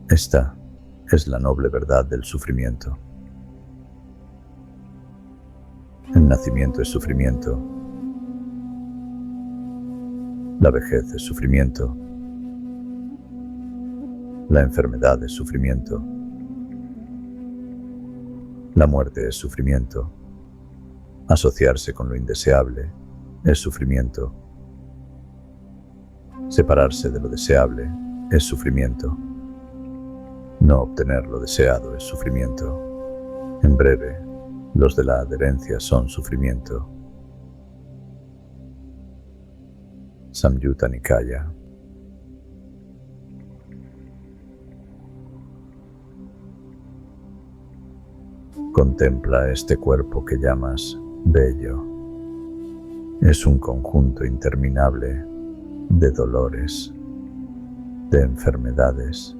Esta es la noble verdad del sufrimiento. El nacimiento es sufrimiento. La vejez es sufrimiento. La enfermedad es sufrimiento. La muerte es sufrimiento. Asociarse con lo indeseable es sufrimiento. Separarse de lo deseable es sufrimiento. No obtener lo deseado es sufrimiento. En breve, los de la adherencia son sufrimiento. Samyutta Nikaya. Contempla este cuerpo que llamas bello. Es un conjunto interminable de dolores, de enfermedades.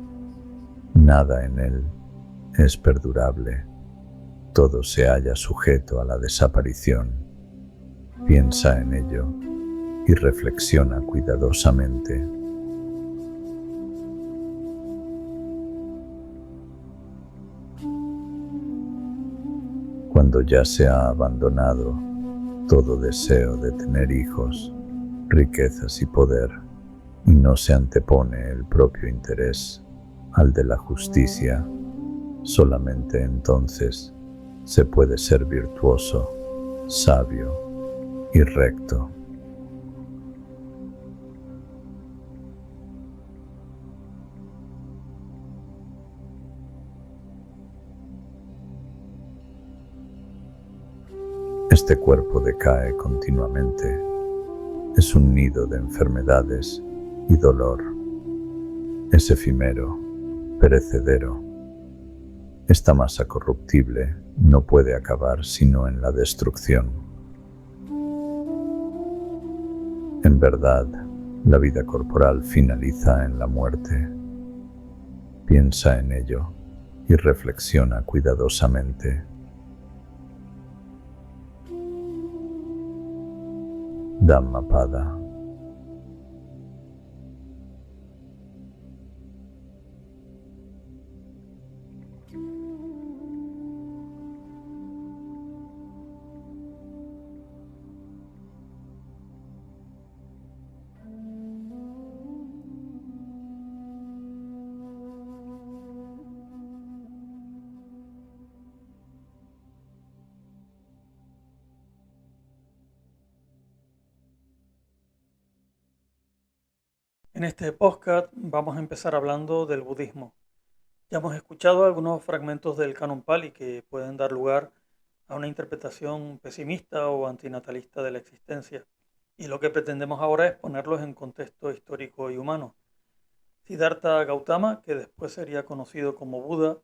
Nada en él es perdurable. Todo se halla sujeto a la desaparición. Piensa en ello y reflexiona cuidadosamente. Cuando ya se ha abandonado todo deseo de tener hijos, riquezas y poder, y no se antepone el propio interés al de la justicia, solamente entonces se puede ser virtuoso, sabio y recto. Este cuerpo decae continuamente. Es un nido de enfermedades y dolor. Es efímero, perecedero. Esta masa corruptible no puede acabar sino en la destrucción. En verdad, la vida corporal finaliza en la muerte. Piensa en ello y reflexiona cuidadosamente. Dhammapada. En este podcast vamos a empezar hablando del budismo. Ya hemos escuchado algunos fragmentos del Canon Pali que pueden dar lugar a una interpretación pesimista o antinatalista de la existencia. Y lo que pretendemos ahora es ponerlos en contexto histórico y humano. Siddhartha Gautama, que después sería conocido como Buda,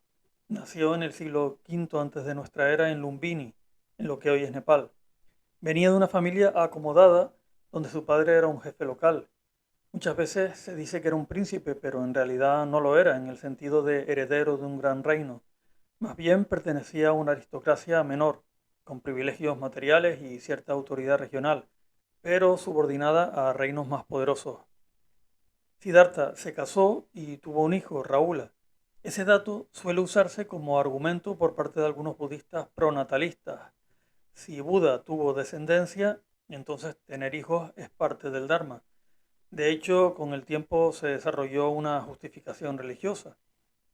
nació en el siglo V antes de nuestra era en Lumbini, en lo que hoy es Nepal. Venía de una familia acomodada donde su padre era un jefe local. Muchas veces se dice que era un príncipe, pero en realidad no lo era en el sentido de heredero de un gran reino. Más bien pertenecía a una aristocracia menor, con privilegios materiales y cierta autoridad regional, pero subordinada a reinos más poderosos. Siddhartha se casó y tuvo un hijo, Raula. Ese dato suele usarse como argumento por parte de algunos budistas pronatalistas. Si Buda tuvo descendencia, entonces tener hijos es parte del Dharma. De hecho, con el tiempo se desarrolló una justificación religiosa.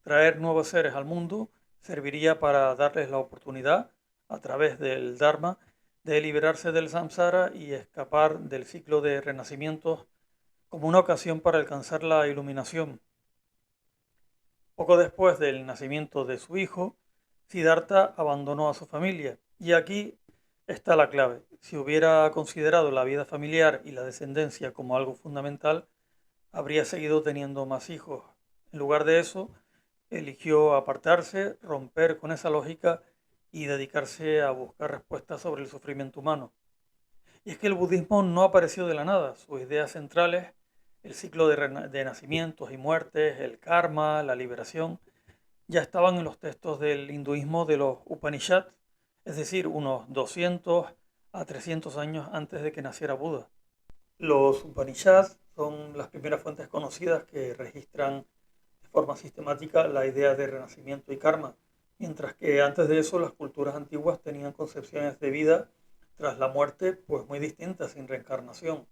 Traer nuevos seres al mundo serviría para darles la oportunidad, a través del Dharma, de liberarse del samsara y escapar del ciclo de renacimientos como una ocasión para alcanzar la iluminación. Poco después del nacimiento de su hijo, Siddhartha abandonó a su familia. Y aquí está la clave. Si hubiera considerado la vida familiar y la descendencia como algo fundamental, habría seguido teniendo más hijos. En lugar de eso, eligió apartarse, romper con esa lógica y dedicarse a buscar respuestas sobre el sufrimiento humano. Y es que el budismo no apareció de la nada. Sus ideas centrales, el ciclo de nacimientos y muertes, el karma, la liberación, ya estaban en los textos del hinduismo de los Upanishads es decir, unos 200 a 300 años antes de que naciera Buda. Los Upanishads son las primeras fuentes conocidas que registran de forma sistemática la idea de renacimiento y karma, mientras que antes de eso las culturas antiguas tenían concepciones de vida tras la muerte pues muy distintas, sin reencarnación.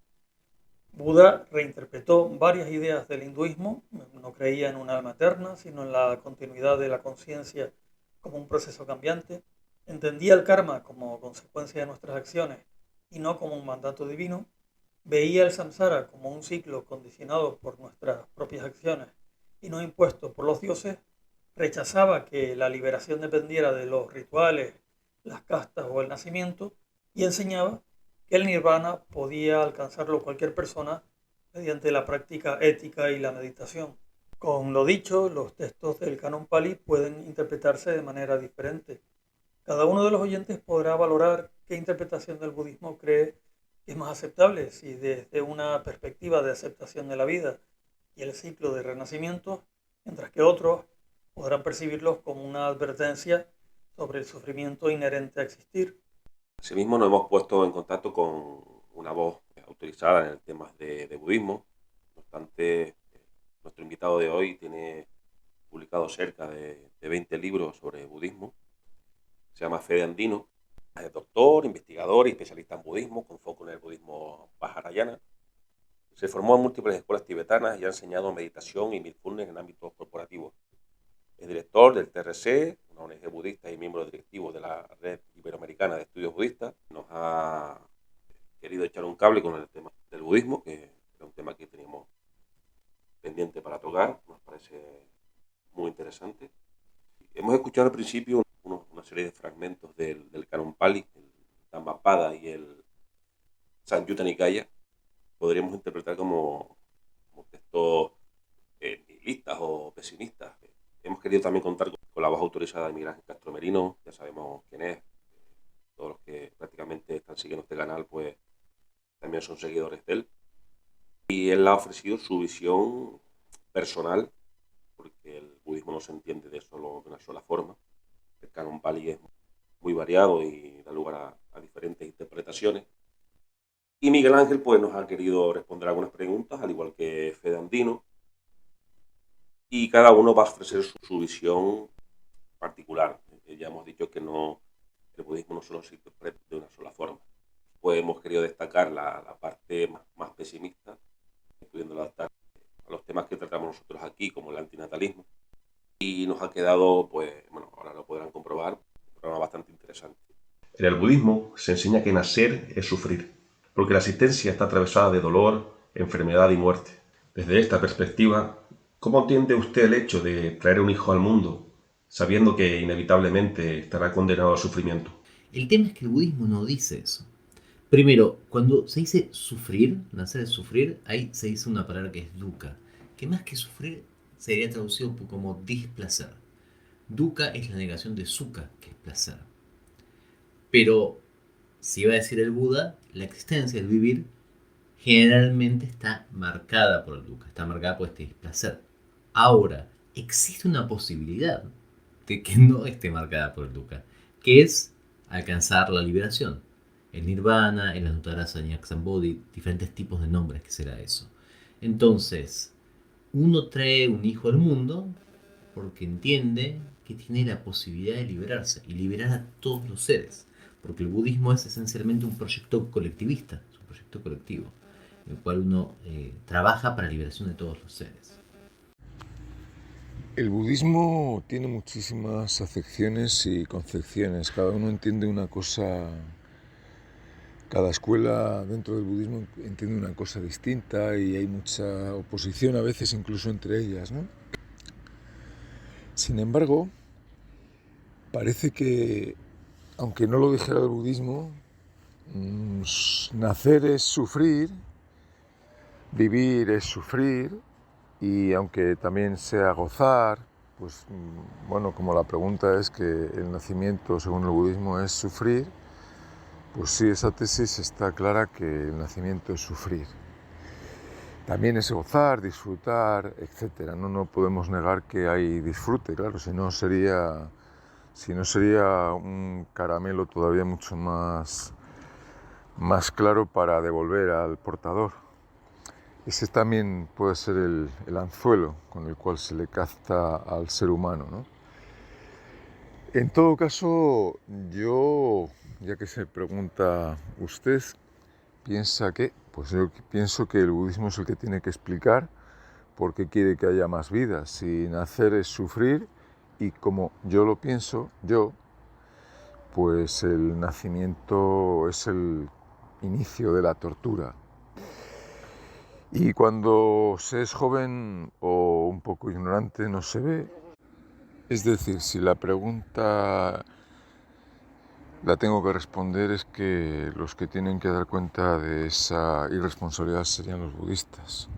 Buda reinterpretó varias ideas del hinduismo, no creía en un alma eterna, sino en la continuidad de la conciencia como un proceso cambiante, entendía el karma como consecuencia de nuestras acciones y no como un mandato divino, veía el samsara como un ciclo condicionado por nuestras propias acciones y no impuesto por los dioses, rechazaba que la liberación dependiera de los rituales, las castas o el nacimiento y enseñaba que el nirvana podía alcanzarlo cualquier persona mediante la práctica ética y la meditación. Con lo dicho, los textos del Canon Pali pueden interpretarse de manera diferente. Cada uno de los oyentes podrá valorar qué interpretación del budismo cree que es más aceptable, si desde una perspectiva de aceptación de la vida y el ciclo de renacimiento, mientras que otros podrán percibirlos como una advertencia sobre el sufrimiento inherente a existir. Asimismo, nos hemos puesto en contacto con una voz autorizada en el tema de budismo. No obstante, nuestro invitado de hoy tiene publicado cerca de 20 libros sobre budismo. Se llama Fede Andino. Es doctor, investigador y especialista en budismo, con foco en el budismo Vajrayana. Se formó en múltiples escuelas tibetanas y ha enseñado meditación y mindfulness en ámbitos corporativos. Es director del TRC, una ONG budista y miembro directivo de la Red Iberoamericana de Estudios Budistas. Nos ha querido echar un cable con el tema del budismo, que era un tema que teníamos pendiente para tocar. Nos parece muy interesante. Hemos escuchado al principio una serie de fragmentos del Canon Pali, el Dhammapada y el Samyutta Nikaya. Podríamos interpretar como textos nihilistas o pesimistas. Hemos querido también contar con la voz autorizada de Miguel Ángel Castro Merino, ya sabemos quién es. Todos los que prácticamente están siguiendo este canal pues también son seguidores de él. Y él ha ofrecido su visión personal, porque el budismo no se entiende de una sola forma. El Canon Pali es muy variado y da lugar a diferentes interpretaciones. Y Miguel Ángel pues nos ha querido responder algunas preguntas, al igual que Fede Andino. Y cada uno va a ofrecer su visión particular. Ya hemos dicho que el budismo no solo se interpreta de una sola forma. Pues hemos querido destacar la parte más pesimista, pudiendo adaptar a los temas que tratamos nosotros aquí, como el antinatalismo. Y nos ha quedado, pues, bueno, ahora lo podrán comprobar, un programa bastante interesante. En el budismo se enseña que nacer es sufrir, porque la existencia está atravesada de dolor, enfermedad y muerte. Desde esta perspectiva, ¿cómo entiende usted el hecho de traer un hijo al mundo, sabiendo que inevitablemente estará condenado al sufrimiento? El tema es que el budismo no dice eso. Primero, cuando se dice sufrir, nacer es sufrir, ahí se dice una palabra que es dukkha, que más que sufrir sería traducido como displacer. Dukkha es la negación de sukha, que es placer. Pero, si iba a decir el Buda, la existencia, el vivir, generalmente está marcada por el dukkha, está marcada por este displacer. Ahora, existe una posibilidad de que no esté marcada por el dukkha, que es alcanzar la liberación. El nirvana, el anutarasa nyaksambodhi, diferentes tipos de nombres que será eso. Entonces, uno trae un hijo al mundo porque entiende que tiene la posibilidad de liberarse y liberar a todos los seres, porque el budismo es esencialmente un proyecto colectivista, es un proyecto colectivo, en el cual uno trabaja para la liberación de todos los seres. El budismo tiene muchísimas acepciones y concepciones, cada uno entiende una cosa. Cada escuela dentro del budismo entiende una cosa distinta y hay mucha oposición a veces incluso entre ellas, ¿no? Sin embargo, parece que, aunque no lo dijera el budismo, nacer es sufrir, vivir es sufrir y aunque también sea gozar, pues bueno, como la pregunta es que el nacimiento según el budismo es sufrir, pues sí, esa tesis está clara que el nacimiento es sufrir. También es gozar, disfrutar, etc. No podemos negar que hay disfrute, claro, si no sería si no sería un caramelo todavía mucho más claro para devolver al portador. Ese también puede ser el anzuelo con el cual se le capta al ser humano, ¿no? En todo caso, yo, ya que se pregunta usted, ¿piensa qué? Pues yo pienso que el budismo es el que tiene que explicar por qué quiere que haya más vida. Si nacer es sufrir, y como yo lo pienso, pues el nacimiento es el inicio de la tortura. Y cuando se es joven o un poco ignorante no se ve. Es decir, si la pregunta la tengo que responder, es que los que tienen que dar cuenta de esa irresponsabilidad serían los budistas.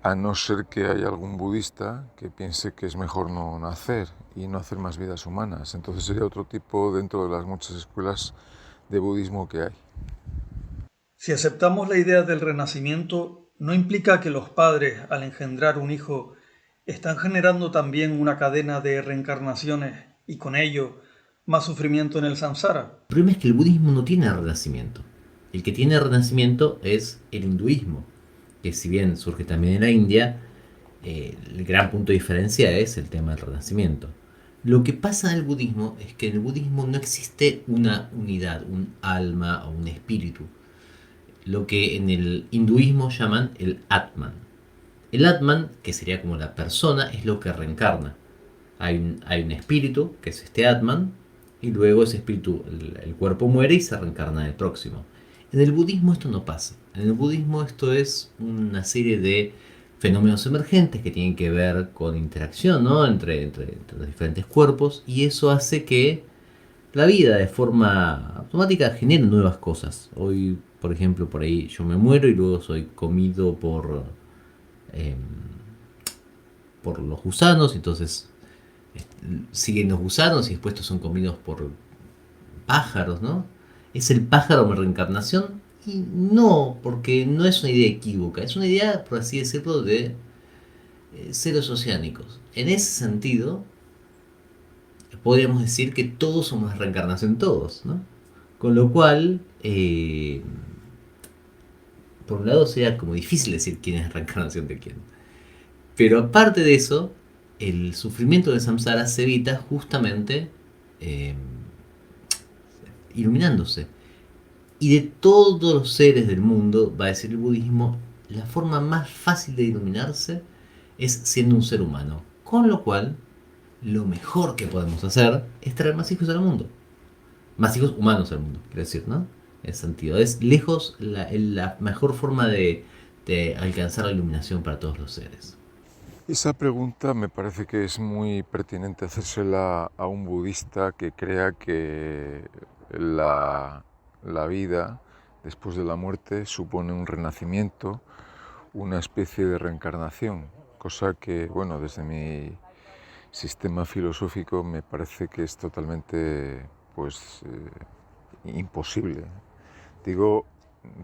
A no ser que haya algún budista que piense que es mejor no nacer y no hacer más vidas humanas. Entonces sería otro tipo dentro de las muchas escuelas de budismo que hay. Si aceptamos la idea del renacimiento, ¿no implica que los padres, al engendrar un hijo, están generando también una cadena de reencarnaciones y con ello más sufrimiento en el samsara? El problema es que el budismo no tiene renacimiento. El que tiene renacimiento es el hinduismo, que si bien surge también en la India, el gran punto de diferencia es el tema del renacimiento. Lo que pasa en el budismo es que en el budismo no existe una unidad, un alma o un espíritu, lo que en el hinduismo llaman el Atman. El Atman, que sería como la persona, es lo que reencarna. Hay un espíritu, que es este Atman, y luego ese espíritu, el cuerpo muere y se reencarna en el próximo. En el budismo esto no pasa. En el budismo esto es una serie de fenómenos emergentes que tienen que ver con interacción, ¿no? entre los diferentes cuerpos, y eso hace que la vida de forma automática genere nuevas cosas. Hoy, por ejemplo, por ahí yo me muero y luego soy comido por los gusanos, entonces siguen los gusanos y después estos son comidos por pájaros, ¿no? ¿Es el pájaro mi reencarnación? Y no, porque no es una idea equívoca, es una idea, por así decirlo, de seres oceánicos. En ese sentido, podríamos decir que todos somos reencarnación todos, ¿no? Con lo cual, por un lado sería como difícil decir quién es reencarnación de quién. Pero aparte de eso, el sufrimiento de samsara se evita justamente iluminándose. Y de todos los seres del mundo, va a decir el budismo, la forma más fácil de iluminarse es siendo un ser humano. Con lo cual, lo mejor que podemos hacer es traer más hijos al mundo. Más hijos humanos al mundo, quiero decir, ¿no? En ese sentido, es lejos la mejor forma de alcanzar la iluminación para todos los seres. Esa pregunta me parece que es muy pertinente hacérsela a un budista que crea que la vida después de la muerte supone un renacimiento, una especie de reencarnación, cosa que, bueno, desde mi sistema filosófico me parece que es totalmente, pues, imposible. Digo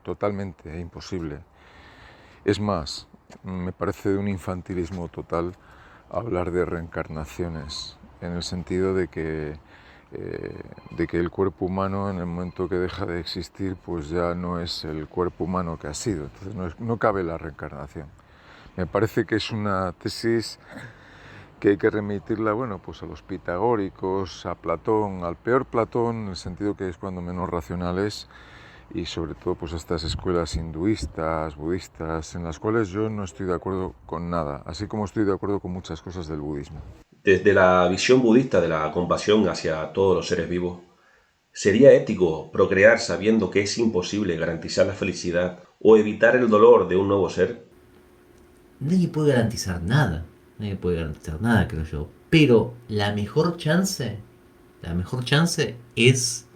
totalmente imposible. Es más, me parece de un infantilismo total hablar de reencarnaciones, en el sentido de que el cuerpo humano, en el momento que deja de existir, pues ya no es el cuerpo humano que ha sido. Entonces no cabe la reencarnación. Me parece que es una tesis que hay que remitirla, bueno, pues a los pitagóricos, a Platón, al peor Platón, en el sentido que es cuando menos racional es, y sobre todo pues a estas escuelas hinduistas, budistas, en las cuales yo no estoy de acuerdo con nada, así como estoy de acuerdo con muchas cosas del budismo. Desde la visión budista de la compasión hacia todos los seres vivos, ¿sería ético procrear sabiendo que es imposible garantizar la felicidad o evitar el dolor de un nuevo ser? Nadie puede garantizar nada, creo yo. Pero la mejor chance es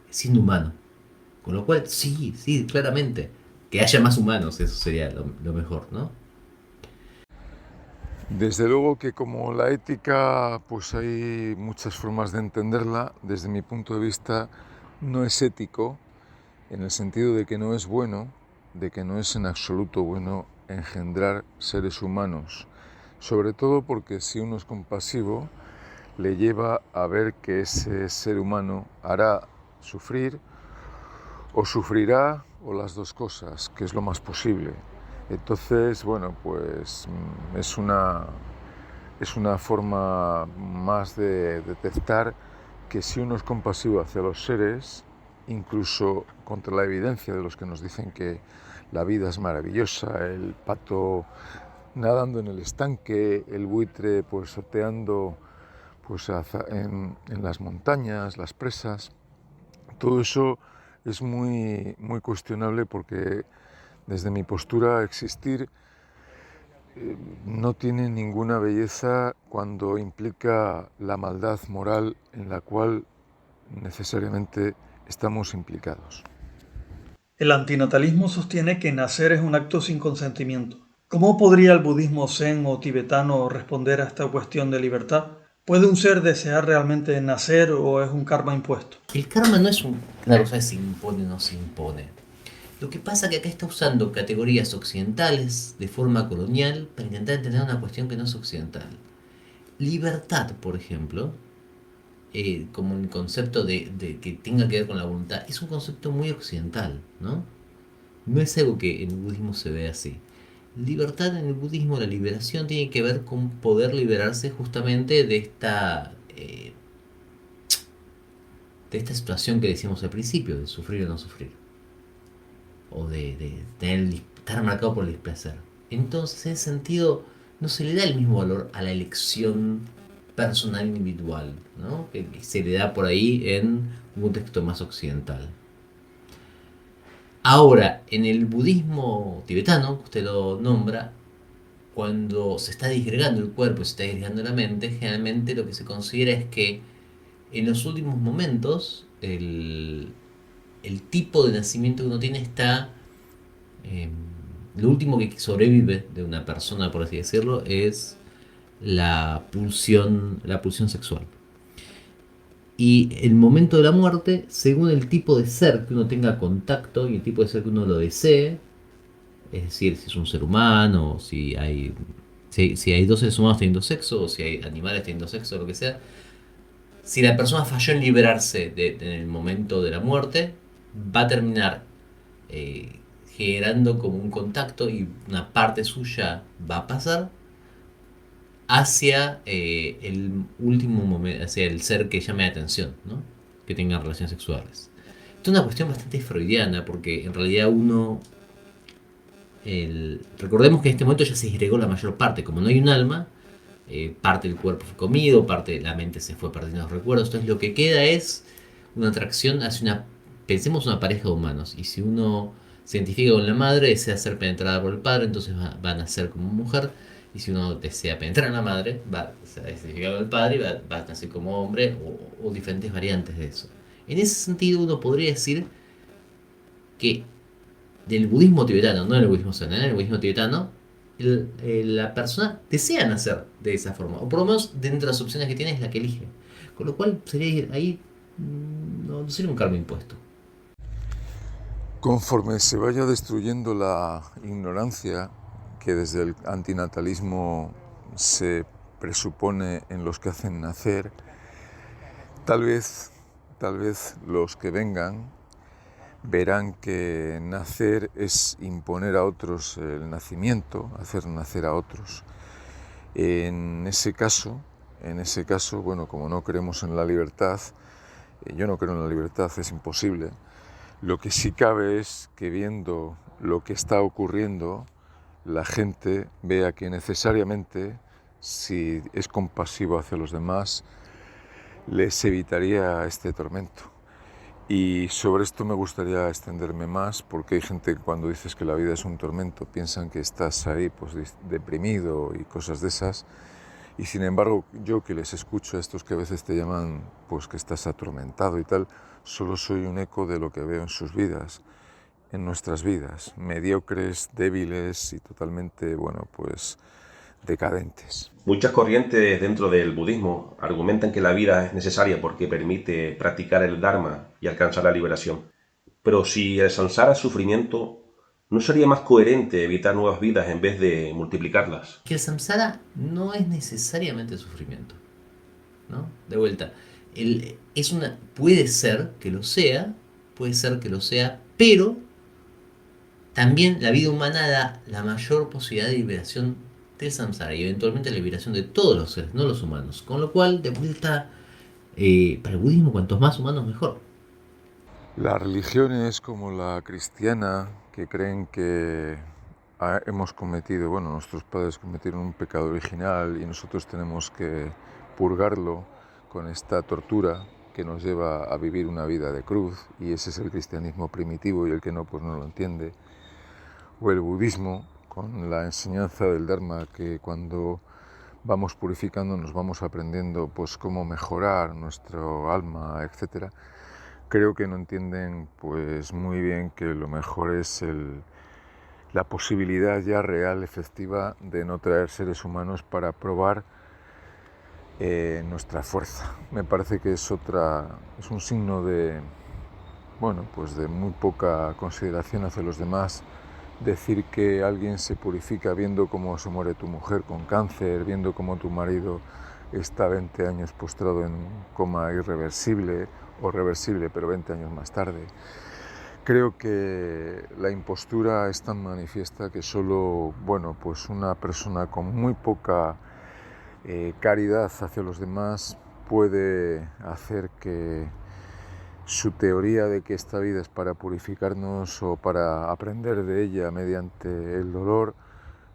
siendo humano. Con lo cual, sí, claramente. Que haya más humanos, eso sería lo mejor, ¿no? Desde luego que como la ética, pues hay muchas formas de entenderla. Desde mi punto de vista, no es ético, en el sentido de que no es bueno, de que no es en absoluto bueno engendrar seres humanos. Sobre todo porque si uno es compasivo, le lleva a ver que ese ser humano hará sufrir o sufrirá o las dos cosas, que es lo más posible. Entonces, bueno, pues es una forma más de detectar que si uno es compasivo hacia los seres, incluso contra la evidencia de los que nos dicen que la vida es maravillosa, el pato nadando en el estanque, el buitre pues sorteando pues, en las montañas, las presas, todo eso es muy cuestionable porque desde mi postura existir no tiene ninguna belleza cuando implica la maldad moral en la cual necesariamente estamos implicados. El antinatalismo sostiene que nacer es un acto sin consentimiento. ¿Cómo podría el budismo zen o tibetano responder a esta cuestión de libertad? ¿Puede un ser desear realmente nacer o es un karma impuesto? El karma no es una cosa que se impone o no se impone. Lo que pasa es que acá está usando categorías occidentales de forma colonial para intentar entender una cuestión que no es occidental. Libertad, por ejemplo, como el concepto de que tenga que ver con la voluntad, es un concepto muy occidental, ¿no? No es algo que en el budismo se ve así. Libertad en el budismo, la liberación tiene que ver con poder liberarse justamente de esta situación que decíamos al principio, de sufrir o no sufrir, o de estar marcado por el displacer. Entonces, en ese sentido, no se le da el mismo valor a la elección personal individual, ¿no? Que se le da por ahí en un contexto más occidental. Ahora, en el budismo tibetano, que usted lo nombra, cuando se está disgregando el cuerpo y se está disgregando la mente, generalmente lo que se considera es que en los últimos momentos el tipo de nacimiento que uno tiene está... lo último que sobrevive de una persona, por así decirlo, es la pulsión sexual. Y el momento de la muerte, según el tipo de ser que uno tenga contacto y el tipo de ser que uno lo desee, es decir, si es un ser humano, o si hay dos seres humanos teniendo sexo, o si hay animales teniendo sexo, o lo que sea, si la persona falló en liberarse en el momento de la muerte, va a terminar generando como un contacto y una parte suya va a pasar hacia el último momento, hacia el ser que llame la atención, ¿no? Que tenga relaciones sexuales. Esto es una cuestión bastante freudiana porque en realidad recordemos que en este momento ya se disgregó la mayor parte, como no hay un alma, parte del cuerpo fue comido, parte de la mente se fue perdiendo los recuerdos, entonces lo que queda es una atracción hacia pensemos una pareja de humanos, y si uno se identifica con la madre, desea ser penetrada por el padre, entonces va a nacer como mujer, y si uno desea penetrar a la madre, va a identificar con el padre y va a nacer como hombre, o diferentes variantes de eso. En ese sentido uno podría decir que del budismo tibetano, no en el budismo zen, en el budismo tibetano, la persona desea nacer de esa forma, o por lo menos dentro de las opciones que tiene es la que elige, con lo cual sería ahí no sería un karma impuesto. Conforme se vaya destruyendo la ignorancia que desde el antinatalismo se presupone en los que hacen nacer, tal vez los que vengan verán que nacer es imponer a otros el nacimiento, hacer nacer a otros. En ese caso, bueno, como no creemos en la libertad, yo no creo en la libertad, es imposible. Lo que sí cabe es que viendo lo que está ocurriendo, la gente vea que necesariamente, si es compasivo hacia los demás, les evitaría este tormento. Y sobre esto me gustaría extenderme más, porque hay gente que cuando dices que la vida es un tormento piensan que estás ahí pues deprimido y cosas de esas. Y sin embargo, yo que les escucho a estos que a veces te llaman pues que estás atormentado y tal, solo soy un eco de lo que veo en sus vidas, en nuestras vidas, mediocres, débiles y totalmente, bueno, pues decadentes. Muchas corrientes dentro del budismo argumentan que la vida es necesaria porque permite practicar el Dharma y alcanzar la liberación. Pero si el samsara es sufrimiento, ¿no sería más coherente evitar nuevas vidas en vez de multiplicarlas? Que el samsara no es necesariamente sufrimiento. ¿no? De vuelta, puede ser que lo sea, pero también la vida humana da la mayor posibilidad de liberación del samsara y eventualmente la liberación de todos los seres, no los humanos. Con lo cual, de vuelta, para el budismo, cuantos más humanos, mejor. Las religiones como la cristiana, que creen que hemos cometido, bueno, nuestros padres cometieron un pecado original y nosotros tenemos que purgarlo con esta tortura que nos lleva a vivir una vida de cruz, y ese es el cristianismo primitivo, y el que no, pues no lo entiende. O el budismo, con la enseñanza del Dharma, que cuando vamos purificando nos vamos aprendiendo pues cómo mejorar nuestro alma, etcétera. Creo que no entienden pues muy bien que lo mejor es la posibilidad ya real, efectiva, de no traer seres humanos para probar nuestra fuerza. Me parece que es un signo de, bueno, pues de muy poca consideración hacia los demás, decir que alguien se purifica viendo cómo se muere tu mujer con cáncer, viendo cómo tu marido está 20 años postrado en un coma irreversible o reversible, pero 20 años más tarde. Creo que la impostura es tan manifiesta que solo, bueno, pues una persona con muy poca caridad hacia los demás puede hacer que su teoría de que esta vida es para purificarnos o para aprender de ella mediante el dolor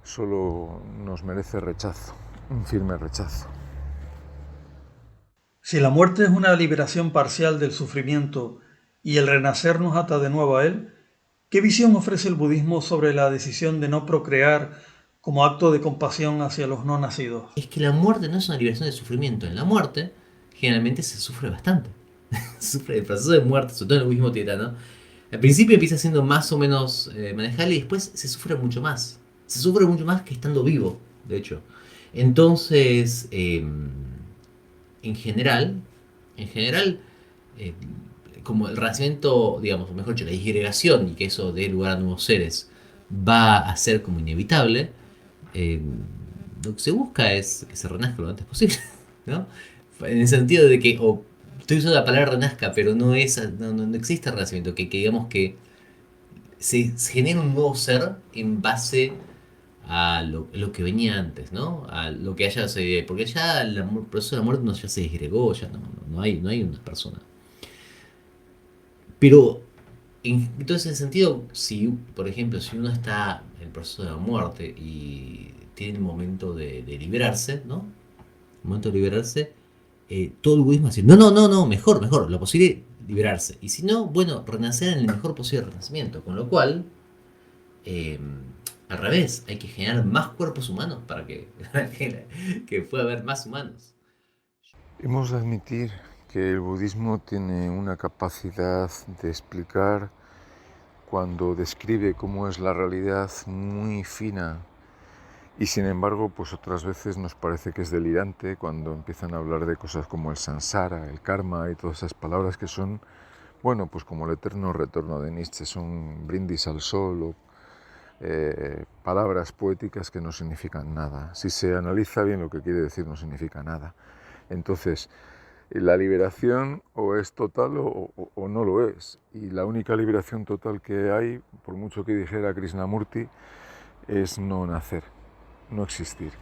solo nos merece rechazo, un firme rechazo. Si la muerte es una liberación parcial del sufrimiento y el renacer nos ata de nuevo a él, ¿qué visión ofrece el budismo sobre la decisión de no procrear como acto de compasión hacia los no nacidos? Es que la muerte no es una liberación del sufrimiento. En la muerte, generalmente se sufre bastante. Sufre el proceso de muerte, sobre todo en el budismo tibetano. Al principio empieza siendo más o menos manejable y después se sufre mucho más. Se sufre mucho más que estando vivo, de hecho. Entonces, en general, eh, como el renacimiento, digamos, o mejor dicho, la disgregación y que eso dé lugar a nuevos seres va a ser como inevitable, lo que se busca es que se renazca lo antes posible, ¿no? En el sentido de que, estoy usando la palabra renazca, pero no existe renacimiento, que digamos que se genera un nuevo ser en base a lo que venía antes, ¿no? A lo que haya porque ya el proceso de la muerte ya se disgregó, ya no hay una persona. Pero entonces, en ese sentido, si, por ejemplo, si uno está en el proceso de la muerte y tiene el momento de liberarse, ¿no? El momento de liberarse, todo el budismo dice, no, mejor, lo posible liberarse. Y si no, bueno, renacer en el mejor posible renacimiento. Con lo cual, al revés, hay que generar más cuerpos humanos para que pueda haber más humanos. Hemos de admitir que el budismo tiene una capacidad de explicar, cuando describe cómo es la realidad, muy fina, y sin embargo pues otras veces nos parece que es delirante cuando empiezan a hablar de cosas como el samsara, el karma y todas esas palabras que son, bueno, pues como el eterno retorno de Nietzsche, son brindis al sol o palabras poéticas que no significan nada. Si se analiza bien lo que quiere decir, no significa nada. Entonces, la liberación o es total o no lo es. Y la única liberación total que hay, por mucho que dijera Krishnamurti, es no nacer, no existir.